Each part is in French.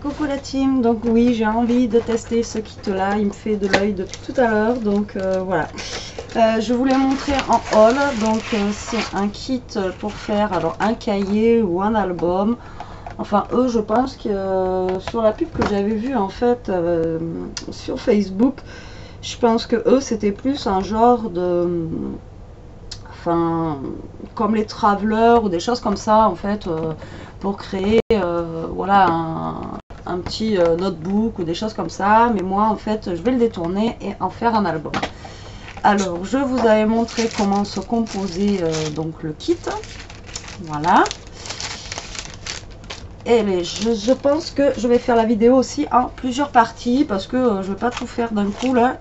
Coucou la team, donc oui j'ai envie de tester ce kit là, il me fait de l'œil depuis tout à l'heure, donc voilà. Je voulais montrer en haul, donc c'est un kit pour faire alors un cahier ou un album. Enfin eux je pense que sur la pub que j'avais vue en fait sur Facebook, je pense que eux c'était plus un genre de... Enfin, comme les travelers ou des choses comme ça en fait, pour créer voilà un petit notebook ou des choses comme ça, mais moi en fait je vais le détourner et en faire un album. Alors je vous avais montré comment se composer donc le kit, voilà. Et je pense que je vais faire la vidéo aussi en plusieurs parties parce que je vais pas tout faire d'un coup là,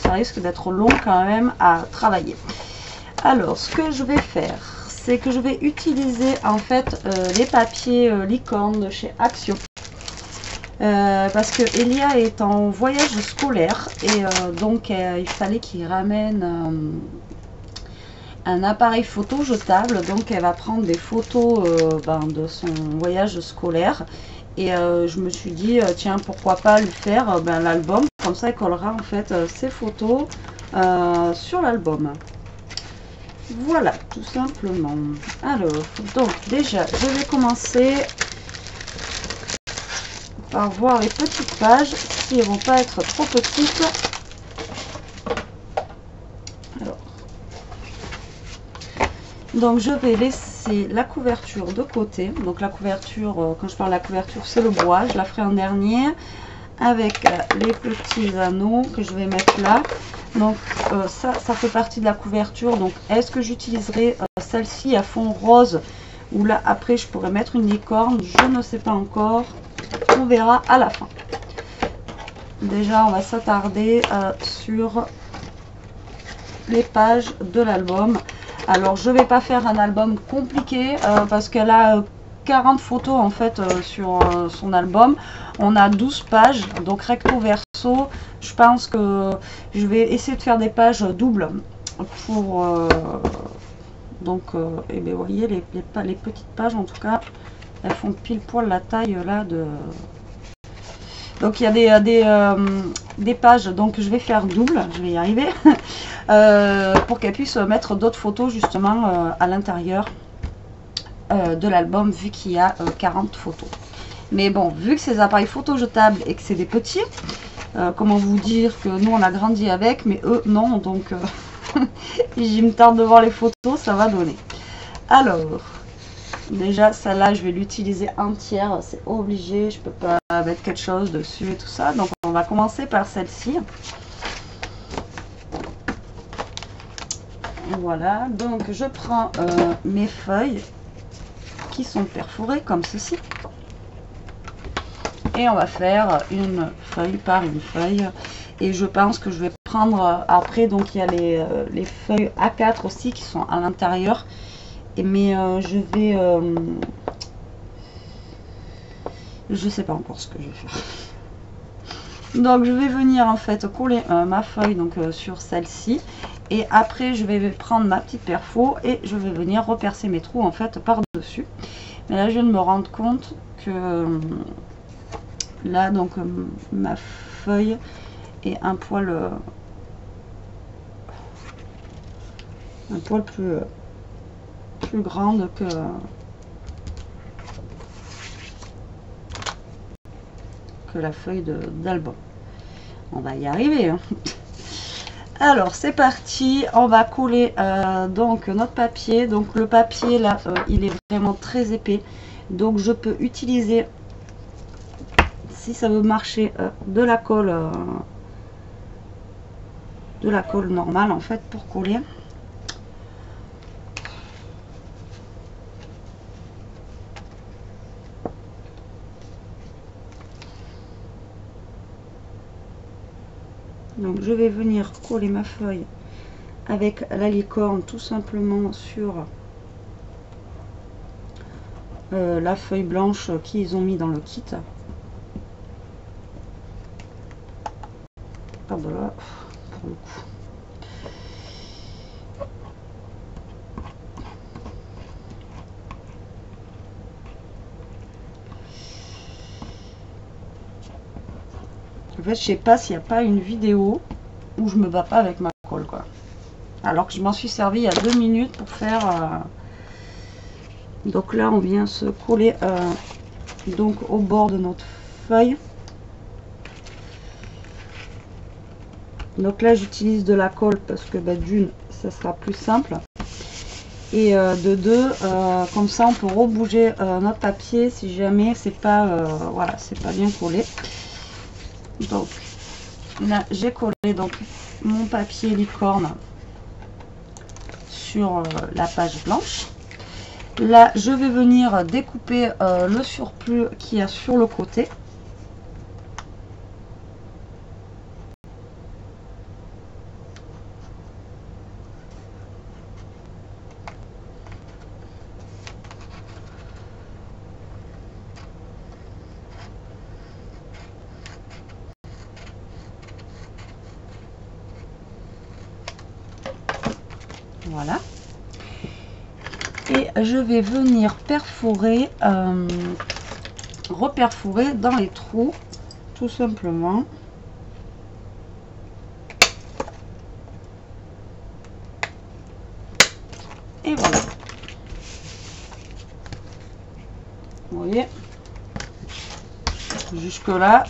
ça risque d'être long quand même à travailler. Alors ce que je vais faire, c'est que je vais utiliser en fait les papiers licorne de chez Action. Parce que Elia est en voyage scolaire et donc il fallait qu'il ramène un appareil photo jetable, donc elle va prendre des photos de son voyage scolaire et je me suis dit tiens pourquoi pas lui faire l'album, comme ça elle collera en fait ses photos sur l'album. Voilà, tout simplement. Alors, donc déjà, je vais commencer par voir les petites pages, si elles vont pas être trop petites. Alors, donc je vais laisser la couverture de côté. Donc la couverture, quand je parle de la couverture, c'est le bois. Je la ferai en dernier avec les petits anneaux que je vais mettre là. Donc ça fait partie de la couverture. Donc est-ce que j'utiliserai celle-ci à fond rose ou là après je pourrais mettre une licorne? Je ne sais pas encore. On verra à la fin. Déjà on va s'attarder sur les pages de l'album. Alors je vais pas faire un album compliqué parce qu'elle a 40 photos en fait sur son album. On a 12 pages, donc recto verso. Je pense que je vais essayer de faire des pages doubles pour et bien, vous voyez les petites pages en tout cas, elles font pile poil la taille là de... Donc il y a des pages, donc je vais faire double, je vais y arriver, pour qu'elle puisse mettre d'autres photos justement à l'intérieur de l'album, vu qu'il y a 40 photos. Mais bon, vu que c'est des appareils photo jetables et que c'est des petits, comment vous dire que nous on a grandi avec, mais eux non, donc je me tarde de voir les photos, ça va donner. Alors, déjà celle-là je vais l'utiliser entière, c'est obligé, je peux pas mettre quelque chose dessus et tout ça, donc on va commencer par celle-ci. Voilà, donc je prends mes feuilles qui sont perforées comme ceci et on va faire une feuille par une feuille. Et je pense que je vais prendre après, donc il y a les feuilles A4 aussi qui sont à l'intérieur, mais je vais je sais pas encore ce que je vais faire. Donc je vais venir en fait coller ma feuille donc sur celle-ci, et après je vais prendre ma petite perfo et je vais venir repercer mes trous en fait par dessus. Mais là je viens de me rendre compte que là donc ma feuille est un poil plus grande que la feuille d'album. On va y arriver hein. Alors c'est parti, on va coller donc notre papier. Donc le papier là il est vraiment très épais, donc je peux utiliser, si ça veut marcher, de la colle normale en fait pour coller. Donc je vais venir coller ma feuille avec la licorne tout simplement sur la feuille blanche qu'ils ont mis dans le kit. Ah bah là, pour le coup. En fait, je sais pas s'il n'y a pas une vidéo où je me bats pas avec ma colle, quoi. Alors que je m'en suis servi il y a 2 minutes pour faire... Donc là, on vient se coller donc au bord de notre feuille. Donc là, j'utilise de la colle parce que d'une, ça sera plus simple. Et de deux, comme ça, on peut rebouger notre papier si jamais c'est pas, voilà, c'est pas bien collé. Donc là, j'ai collé donc mon papier licorne sur la page blanche. Là, je vais venir découper le surplus qu'il y a sur le côté. Voilà. Et je vais venir perforer, reperforer dans les trous, tout simplement. Et voilà. Vous voyez, jusque là,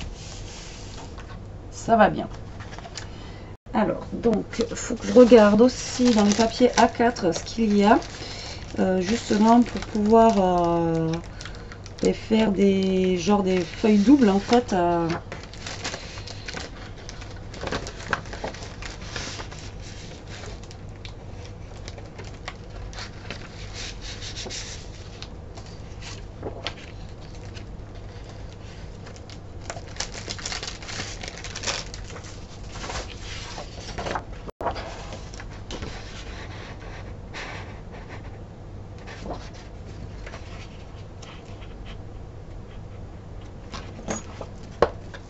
ça va bien. Alors, donc, il faut que je regarde aussi dans les papiers A4 ce qu'il y a. Justement pour pouvoir faire des feuilles doubles en fait.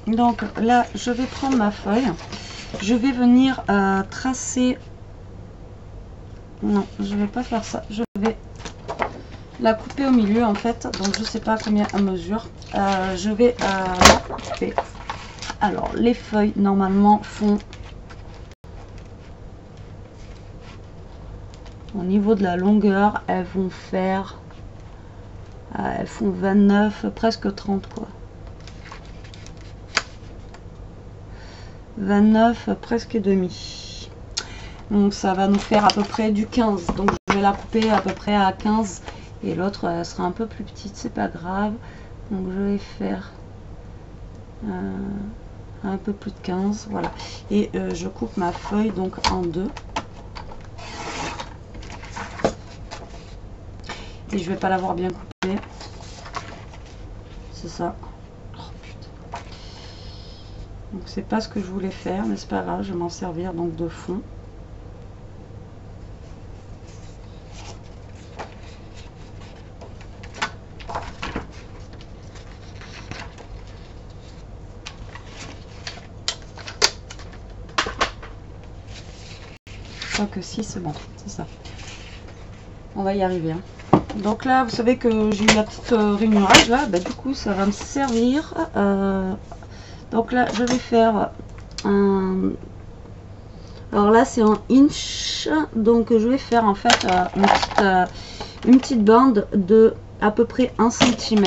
Donc là, je vais prendre ma feuille, je vais venir tracer. Non, je vais pas faire ça. Je vais la couper au milieu en fait. Donc je sais pas combien à mesure. Je vais la couper. Alors les feuilles normalement font au niveau de la longueur, elles vont faire, elles font 29, presque 30 quoi. 29 presque demi, donc ça va nous faire à peu près du 15. Donc je vais la couper à peu près à 15 et l'autre elle sera un peu plus petite, c'est pas grave. Donc je vais faire un peu plus de 15, voilà. Et je coupe ma feuille donc en deux et je vais pas l'avoir bien coupée, c'est ça. Donc c'est pas ce que je voulais faire, mais c'est pas grave, je vais m'en servir donc de fond. Je crois que si, c'est bon, c'est ça. On va y arriver. Hein. Donc là, vous savez que j'ai eu la petite rainurage là, bah, du coup ça va me servir. Donc là, je vais faire un... Alors là, c'est en inch. Donc je vais faire en fait une petite bande de à peu près 1 cm.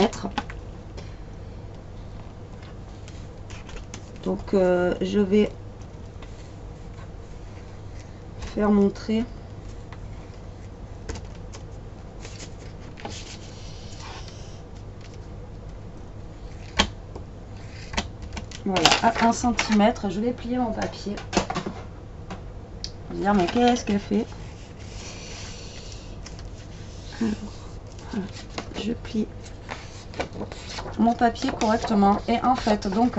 Donc je vais faire mon trait. Voilà, à 1 cm, je vais plier mon papier. Je vais dire, mais qu'est-ce qu'elle fait? Alors, voilà, je plie mon papier correctement. Et en fait, donc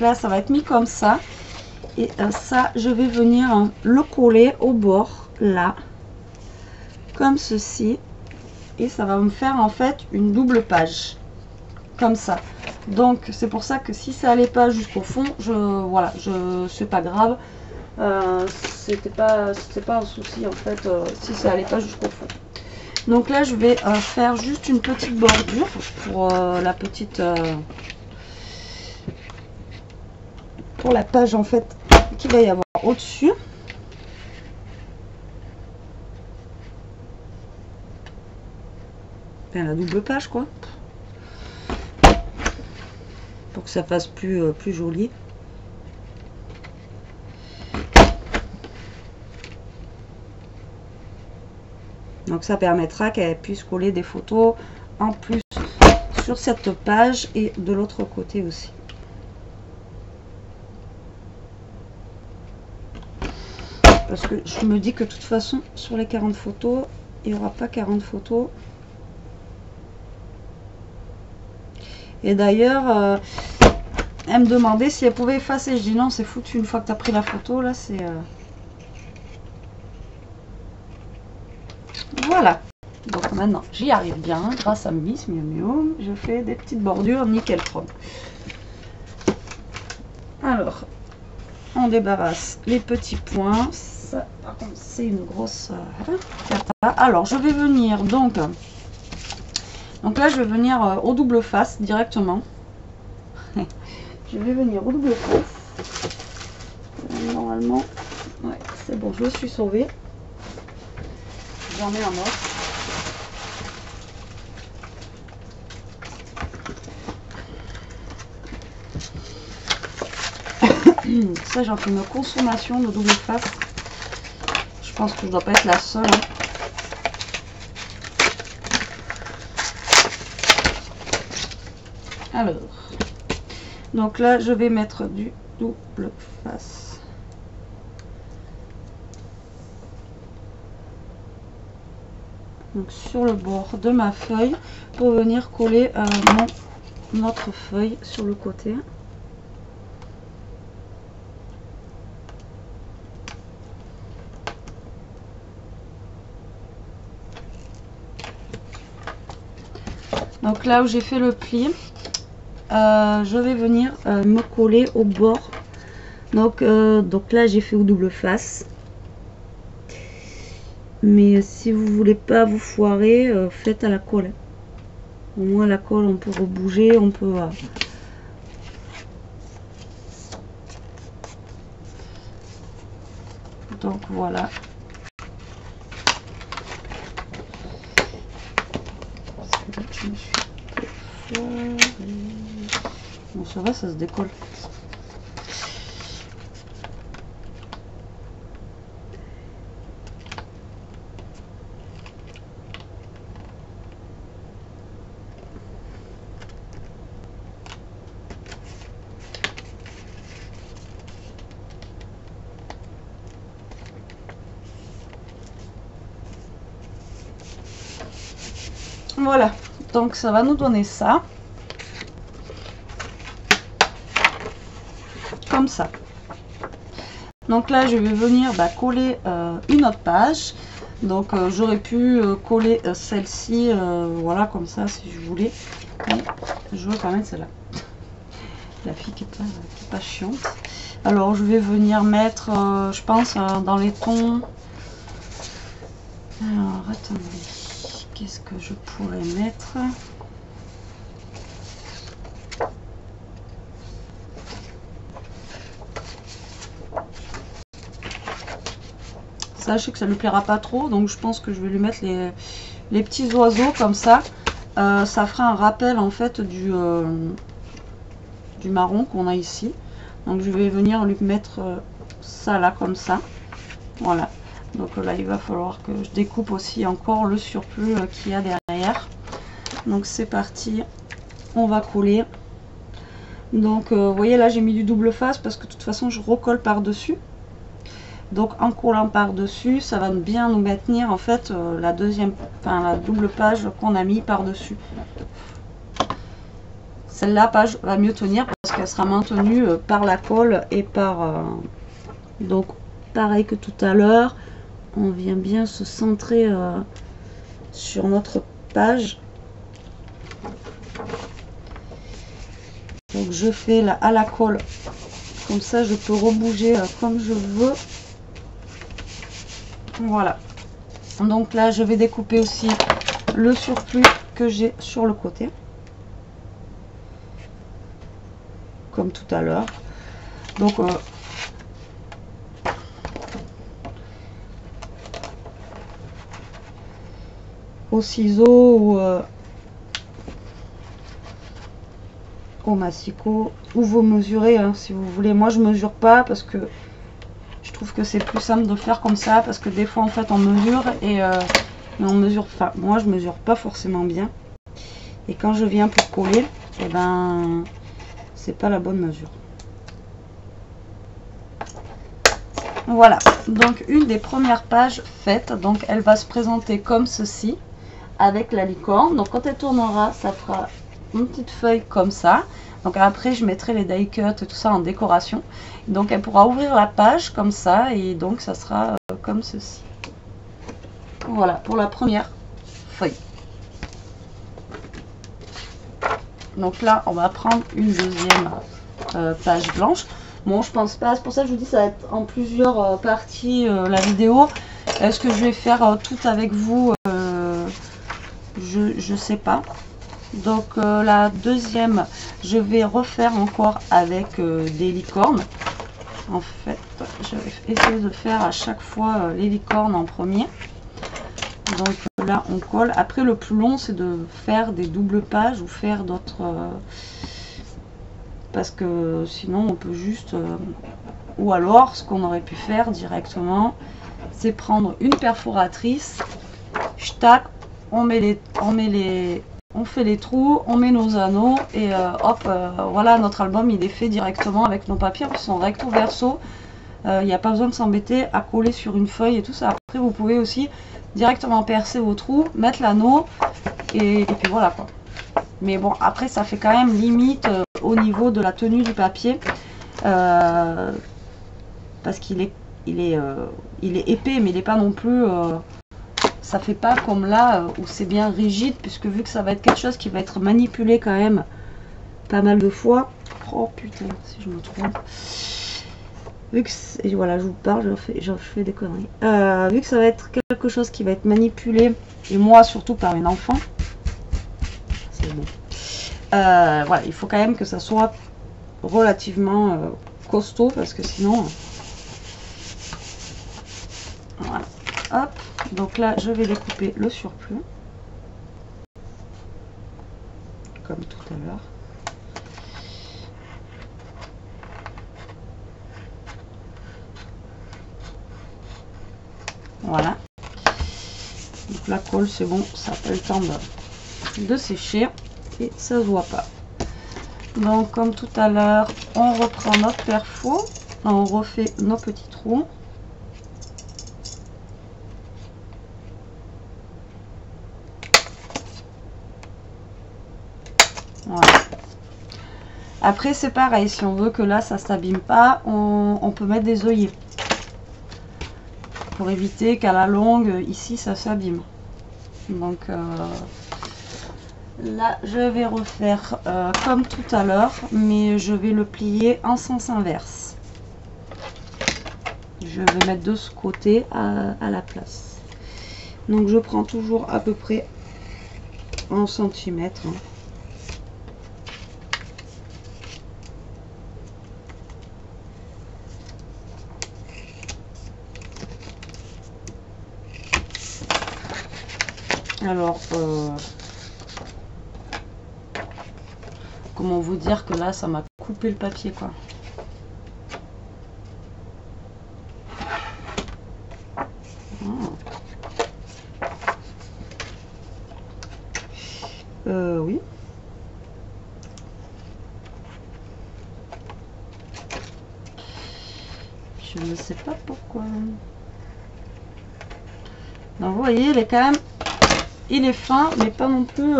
là, ça va être mis comme ça. Et ça, je vais venir le coller au bord, là, comme ceci. Et ça va me faire en fait une double page. Comme ça. Donc c'est pour ça que si ça allait pas jusqu'au fond, voilà, c'est pas grave, c'était pas un souci en fait si ça allait pas jusqu'au fond. Donc là je vais faire juste une petite bordure pour la petite pour la page en fait qu'il va y avoir au-dessus. Enfin, la double page quoi. Pour que ça fasse plus joli. Donc ça permettra qu'elle puisse coller des photos en plus sur cette page et de l'autre côté aussi. Parce que je me dis que de toute façon sur les 40 photos, il n'y aura pas 40 photos. Et d'ailleurs, elle me demandait si elle pouvait effacer. Je dis non, c'est foutu. Une fois que tu as pris la photo, là, c'est... Voilà. Donc maintenant, j'y arrive bien. Grâce à Miss Miu Miu, je fais des petites bordures nickel chrome. Alors, on débarrasse les petits points. Ça, par contre, c'est une grosse cata. Alors, je vais venir donc là, je vais venir au double face directement. Je vais venir au double face. Normalement, ouais, c'est bon, je me suis sauvée. J'en ai un autre. Ça, j'en fais une consommation de double face. Je pense que je dois pas être la seule. Hein. Alors, donc là, je vais mettre du double face. Donc sur le bord de ma feuille pour venir coller notre feuille sur le côté. Donc là où j'ai fait le pli, je vais venir me coller au bord. Donc là j'ai fait au double face. Mais si vous voulez pas vous foirer, faites à la colle. Au moins la colle on peut rebouger, on peut... Donc voilà. Bon, ça va, ça se décolle. Voilà, donc ça va nous donner ça. Comme ça. Donc là, je vais venir coller une autre page. Donc j'aurais pu coller celle-ci, voilà, comme ça, si je voulais. Mais je veux quand même celle-là. La fille qui est pas chiante. Alors je vais venir mettre, je pense, dans les tons... Alors, attendez. Qu'est-ce que je pourrais mettre? Ça, je sais que ça lui plaira pas trop, donc je pense que je vais lui mettre les petits oiseaux comme ça. Ça fera un rappel en fait du marron qu'on a ici. Donc je vais venir lui mettre ça là comme ça. Voilà. Donc là, il va falloir que je découpe aussi encore le surplus qu'il y a derrière. Donc c'est parti, on va coller. Donc vous voyez là, j'ai mis du double face parce que de toute façon, je recolle par-dessus. Donc en collant par-dessus, ça va bien nous maintenir en fait la double page qu'on a mis par-dessus. Celle-là, page va mieux tenir parce qu'elle sera maintenue par la colle et par... donc pareil que tout à l'heure. On vient bien se centrer sur notre page. Donc je fais là à la colle, comme ça je peux rebouger comme je veux. Voilà. Donc là je vais découper aussi le surplus que j'ai sur le côté. Comme tout à l'heure. Donc au ciseau ou au massicot, ou vous mesurez hein, si vous voulez. Moi je mesure pas parce que je trouve que c'est plus simple de faire comme ça, parce que des fois en fait on mesure et mais on mesure, enfin moi je mesure pas forcément bien, et quand je viens pour coller, et ben c'est pas la bonne mesure. Voilà, donc une des premières pages faites, donc elle va se présenter comme ceci avec la licorne. Donc quand elle tournera, ça fera une petite feuille comme ça. Donc après je mettrai les die cuts et tout ça en décoration. Donc elle pourra ouvrir la page comme ça, et donc ça sera comme ceci. Voilà pour la première feuille. Donc là on va prendre une deuxième page blanche. Bon, je pense pas, c'est pour ça que je vous dis ça va être en plusieurs parties la vidéo. Est-ce que je vais faire tout avec vous? Je sais pas. Donc la deuxième, je vais refaire encore avec des licornes. En fait, je vais essayer de faire à chaque fois les licornes en premier. Donc là on colle. Après le plus long c'est de faire des doubles pages ou faire d'autres parce que sinon on peut juste ou alors ce qu'on aurait pu faire directement, c'est prendre une perforatrice, tac, on fait les trous, on met nos anneaux et hop, voilà, notre album il est fait directement avec nos papiers qui sont recto verso. Il n'y a pas besoin de s'embêter à coller sur une feuille et tout ça. Après vous pouvez aussi directement percer vos trous, mettre l'anneau et puis voilà quoi. Mais bon, après ça fait quand même limite au niveau de la tenue du papier parce qu'il est épais, mais il n'est pas non plus ça fait pas comme là où c'est bien rigide, puisque vu que ça va être quelque chose qui va être manipulé quand même pas mal de fois. Oh putain, si je me trompe. Vu que et voilà, je vous parle, je fais des conneries. Vu que ça va être quelque chose qui va être manipulé, et moi surtout par une enfant, c'est bon. Voilà, il faut quand même que ça soit relativement costaud, parce que sinon voilà, hop. Donc là je vais découper le surplus comme tout à l'heure. Voilà, donc la colle c'est bon, ça n'a pas le temps de sécher et ça se voit pas. Donc comme tout à l'heure, on reprend notre perfo, on refait nos petits trous. Voilà. Après c'est pareil, si on veut que là ça s'abîme pas, on peut mettre des œillets pour éviter qu'à la longue ici ça s'abîme. Donc là je vais refaire comme tout à l'heure, mais je vais le plier en sens inverse. Je vais mettre de ce côté à la place. Donc je prends toujours à peu près 1 cm. Alors, comment vous dire que là, ça m'a coupé le papier, quoi. Oui. Je ne sais pas pourquoi. Donc, vous voyez, il est quand même... Il est fin, mais pas non plus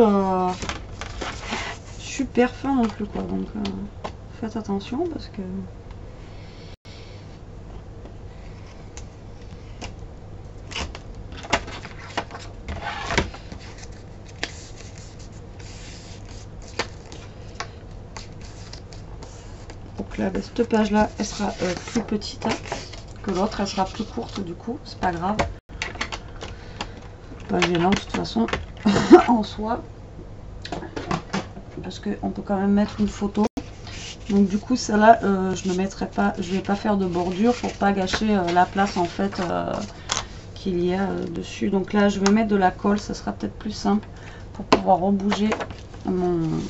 super fin non plus, quoi. Donc, faites attention parce que... Donc là, ben, cette page-là, elle sera plus petite que l'autre. Elle sera plus courte, du coup. C'est pas grave. Pas gênant, de toute façon, en soi. Parce qu'on peut quand même mettre une photo. Donc du coup celle-là je ne mettrai pas, je vais pas faire de bordure pour pas gâcher la place en fait qu'il y a dessus. Donc là je vais mettre de la colle, ça sera peut-être plus simple pour pouvoir rebouger mon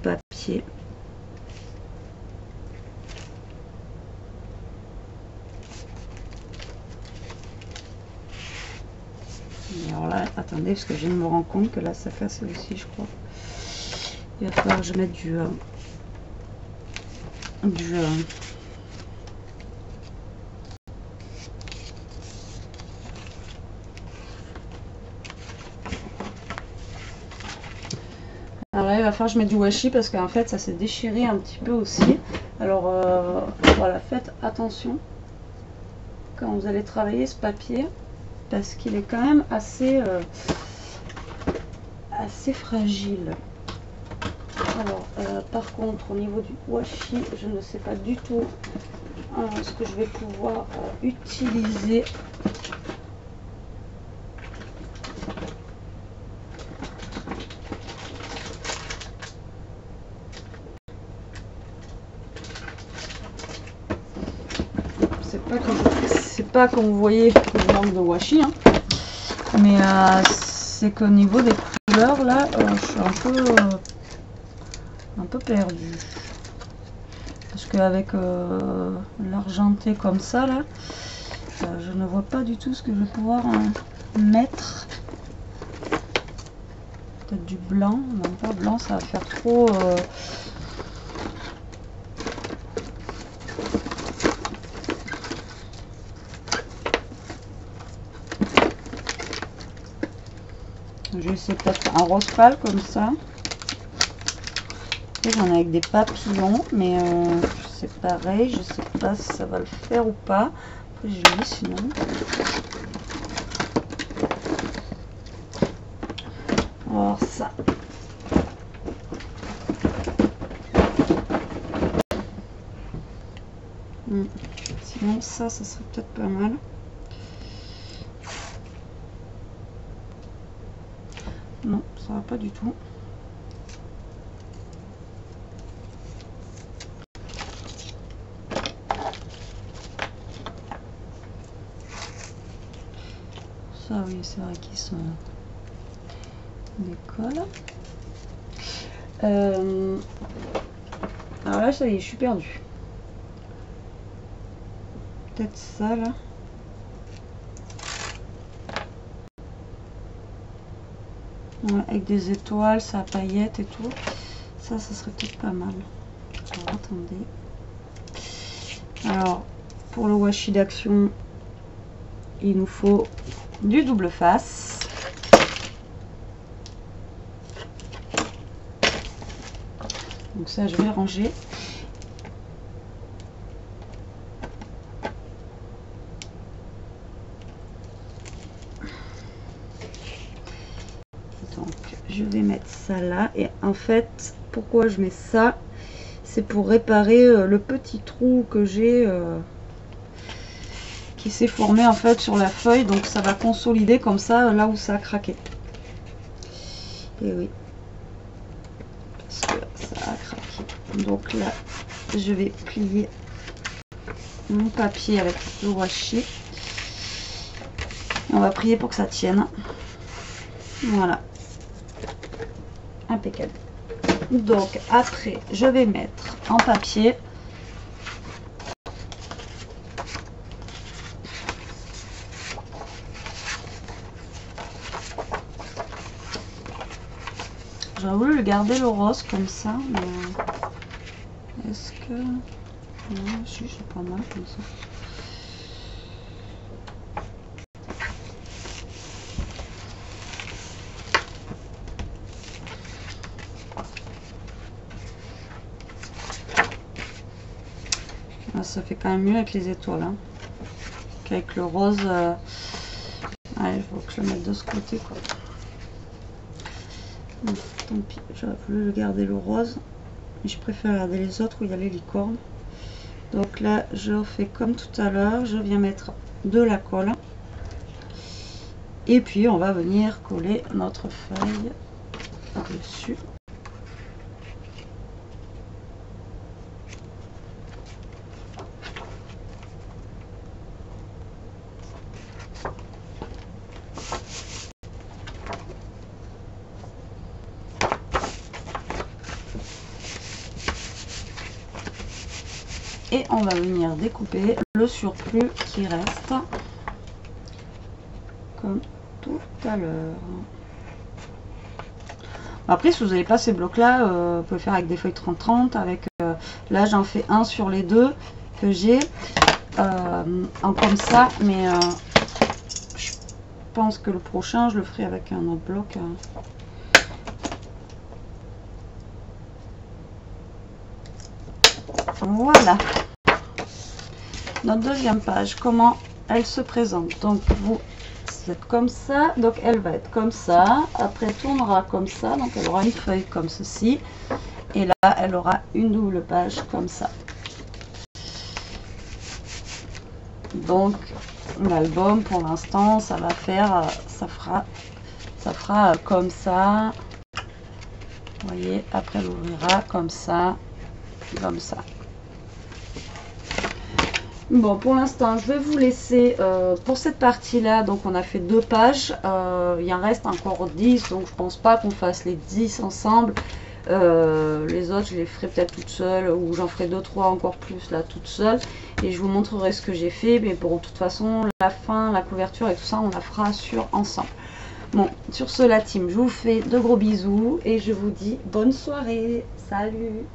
papier. Et alors là, attendez, parce que je viens de me rendre compte que là ça casse aussi, je crois. Il va falloir que je mette du alors là, il va falloir que je mette du washi parce qu'en fait ça s'est déchiré un petit peu aussi. Alors voilà, faites attention quand vous allez travailler ce papier parce qu'il est quand même assez fragile. Alors par contre au niveau du washi, je ne sais pas du tout ce que je vais pouvoir utiliser. C'est pas comme vous voyez que je manque de washi, hein. Mais c'est qu'au niveau des couleurs là, je suis un peu perdue. Parce qu'avec l'argenté comme ça là, je ne vois pas du tout ce que je vais pouvoir mettre. Peut-être du blanc, non pas blanc, ça va faire trop je vais essayer peut-être un rose pâle comme ça. J'en ai avec des papillons, mais c'est pareil, je sais pas si ça va le faire ou pas. Après je lis sinon. On va voir ça. Sinon ça serait peut-être pas mal. Non, ça va pas du tout. Ça oui, c'est vrai qu'ils sont des colles. Alors là, ça y est, je suis perdue. Peut-être ça là. Ouais, avec des étoiles, ça a paillettes et tout. Ça serait peut-être pas mal. Alors, attendez. Alors, pour le washi d'action, il nous faut du double face. Donc ça, je vais ranger. Donc, je vais mettre ça là. Et en fait, pourquoi je mets ça? C'est pour réparer le petit trou que j'ai qui s'est formé en fait sur la feuille. Donc ça va consolider comme ça là où ça a craqué. Et oui. Parce que ça a craqué. Donc là, je vais plier mon papier avec le washi. On va prier pour que ça tienne. Voilà. Impeccable. Donc après, je vais mettre en papier j'aurais voulu le garder le rose comme ça, mais est-ce que non, si c'est pas mal comme ça. Ça fait quand même mieux avec les étoiles hein, qu'avec le rose. Allez, il faut que je le mette de ce côté quoi. Tant pis, j'aurais voulu le garder le rose, mais je préfère garder les autres où il y a les licornes. Donc là, je fais comme tout à l'heure, je viens mettre de la colle. Et puis on va venir coller notre feuille dessus. Et on va venir découper le surplus qui reste comme tout à l'heure. Après, si vous n'avez pas ces blocs là, vous pouvez faire avec des feuilles 30-30. Avec là j'en fais un sur les deux que j'ai en comme ça, mais je pense que le prochain je le ferai avec un autre bloc. Voilà notre deuxième page, comment elle se présente. Donc vous êtes comme ça, donc elle va être comme ça, après elle tournera comme ça, donc elle aura une feuille comme ceci, et là elle aura une double page comme ça. Donc l'album pour l'instant ça va faire, ça fera comme ça, vous voyez, après elle ouvrira comme ça, comme ça. Bon, pour l'instant, je vais vous laisser pour cette partie-là. Donc, on a fait 2 pages. Il en reste encore 10. Donc, je pense pas qu'on fasse les 10 ensemble. Les autres, je les ferai peut-être toutes seules. Ou j'en ferai 2-3 encore plus là, toute seule. Et je vous montrerai ce que j'ai fait. Mais bon, de toute façon, la fin, la couverture et tout ça, on la fera sur ensemble. Bon, sur ce, la team, je vous fais de gros bisous. Et je vous dis bonne soirée. Salut!